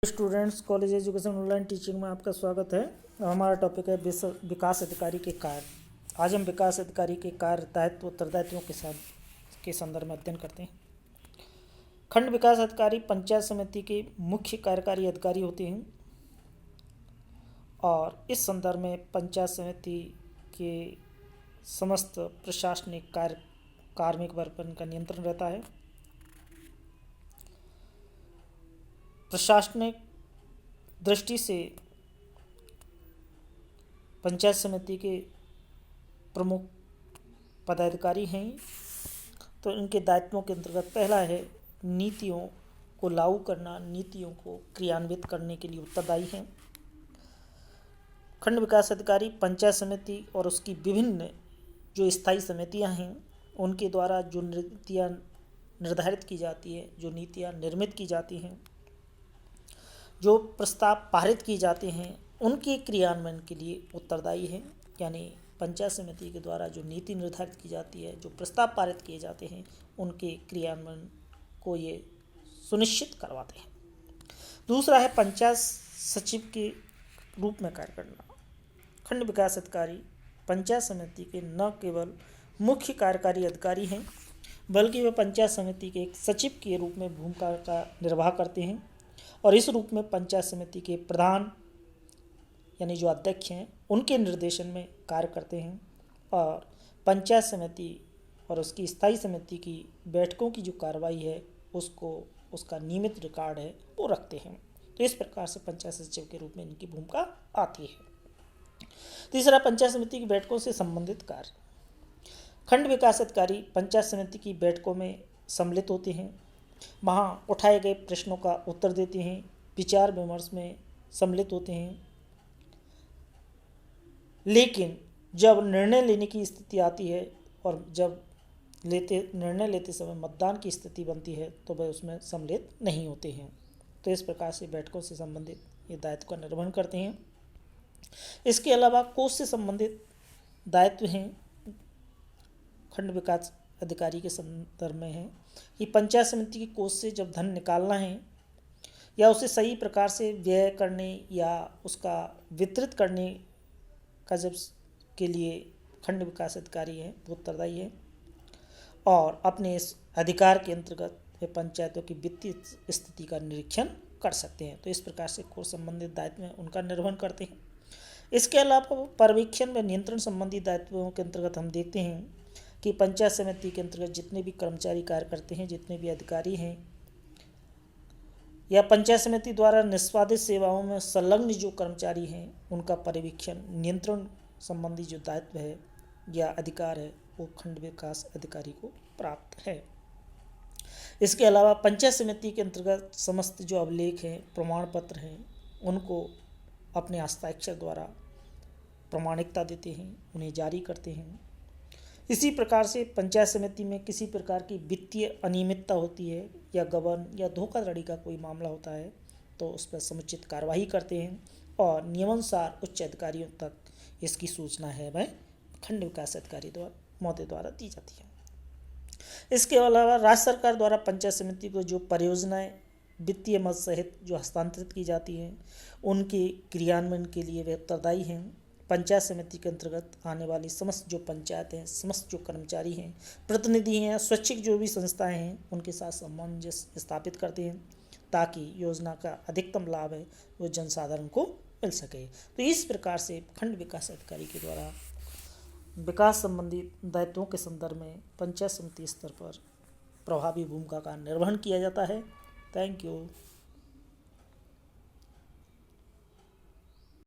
Students, college education online teaching में आपका स्वागत है। हमारा टॉपिक है विकास अधिकारी के कार्य। आज हम विकास अधिकारी के कार्य, दायित्व, उत्तरदायित्वों के संदर्भ में अध्ययन करते हैं। खंड विकास अधिकारी पंचायत समिति के मुख्य कार्यकारी अधिकारी होते हैं और इस संदर्भ में पंचायत समिति के समस्त प्रशासनिक कार्य, कार्मिक वर्ग पर इनका नियंत्रण रहता है। प्रशासनिक दृष्टि से पंचायत समिति के प्रमुख पदाधिकारी हैं, तो इनके दायित्वों के अंतर्गत पहला है नीतियों को लागू करना, नीतियों को क्रियान्वित करने के लिए उत्तरदायी हैं। खंड विकास अधिकारी पंचायत समिति और उसकी विभिन्न जो स्थायी समितियां हैं उनके द्वारा जो नीतियाँ निर्धारित की जाती है, जो नीतियाँ निर्मित की जाती हैं, जो प्रस्ताव पारित किए जाते हैं, उनके क्रियान्वयन के लिए उत्तरदायी है। यानी पंचायत समिति के द्वारा जो नीति निर्धारित की जाती है, जो प्रस्ताव पारित किए जाते हैं, उनके क्रियान्वयन को ये सुनिश्चित करवाते हैं। दूसरा है पंचायत सचिव के रूप में कार्य करना। खंड विकास अधिकारी पंचायत समिति के न केवल मुख्य कार्यकारी अधिकारी हैं, बल्कि वे पंचायत समिति के एक सचिव के रूप में भूमिका का निर्वाह करते हैं और इस रूप में पंचायत समिति के प्रधान यानी जो अध्यक्ष हैं उनके निर्देशन में कार्य करते हैं और पंचायत समिति और उसकी स्थायी समिति की बैठकों की जो कार्रवाई है उसका नियमित रिकॉर्ड है वो रखते हैं। तो इस प्रकार से पंचायत सचिव के रूप में इनकी भूमिका आती है। तीसरा, पंचायत समिति की बैठकों से संबंधित कार्य। खंड विकास अधिकारी पंचायत समिति की बैठकों में सम्मिलित होते हैं, वहाँ उठाए गए प्रश्नों का उत्तर देते हैं, विचार विमर्श में सम्मिलित होते हैं। लेकिन जब निर्णय लेने की स्थिति आती है और जब निर्णय लेते समय मतदान की स्थिति बनती है तो वह उसमें सम्मिलित नहीं होते हैं। तो इस प्रकार से बैठकों से संबंधित ये दायित्व का निर्वहन करते हैं। इसके अलावा कोष से संबंधित दायित्व हैं खंड विकास अधिकारी के संदर्भ में है कि पंचायत समिति की कोष से जब धन निकालना है या उसे सही प्रकार से व्यय करने या उसका वितरित करने का जब के लिए खंड विकास अधिकारी है वो उत्तरदायी है और अपने इस अधिकार के अंतर्गत वे पंचायतों की वित्तीय स्थिति का निरीक्षण कर सकते हैं। तो इस प्रकार से कोष संबंधित दायित्व में उनका निर्वहन करते हैं। इसके अलावा पर्यवेक्षण व नियंत्रण संबंधी दायित्वों के अंतर्गत हम देखते हैं कि पंचायत समिति के अंतर्गत जितने भी कर्मचारी कार्य करते हैं, जितने भी अधिकारी हैं या पंचायत समिति द्वारा निष्पादित सेवाओं में संलग्न जो कर्मचारी हैं, उनका पर्यवेक्षण, नियंत्रण संबंधी जो दायित्व है या अधिकार है वो खंड विकास अधिकारी को प्राप्त है। इसके अलावा पंचायत समिति के अंतर्गत समस्त जो अभिलेख हैं, प्रमाण पत्र हैं, उनको अपने हस्ताक्षर द्वारा प्रामाणिकता देते हैं, उन्हें जारी करते हैं। इसी प्रकार से पंचायत समिति में किसी प्रकार की वित्तीय अनियमितता होती है या गबन या धोखाधड़ी का कोई मामला होता है तो उस पर समुचित कार्रवाई करते हैं और नियमानुसार उच्च अधिकारियों तक इसकी सूचना है वह खंड विकास अधिकारी महोदय द्वारा दी जाती है। इसके अलावा राज्य सरकार द्वारा पंचायत समिति को जो परियोजनाएं वित्तीय मद सहित जो हस्तांतरित की जाती हैं उनके क्रियान्वयन के लिए वे उत्तरदायी हैं। पंचायत समिति के अंतर्गत आने वाली समस्त जो पंचायत हैं, समस्त जो कर्मचारी हैं, प्रतिनिधि हैं, स्वैच्छिक जो भी संस्थाएं हैं, उनके साथ सामंजस्य स्थापित करते हैं ताकि योजना का अधिकतम लाभ है वो जनसाधारण को मिल सके। तो इस प्रकार से खंड विकास अधिकारी के द्वारा विकास संबंधी दायित्वों के संदर्भ में पंचायत समिति स्तर पर प्रभावी भूमिका का निर्वहन किया जाता है। Thank you.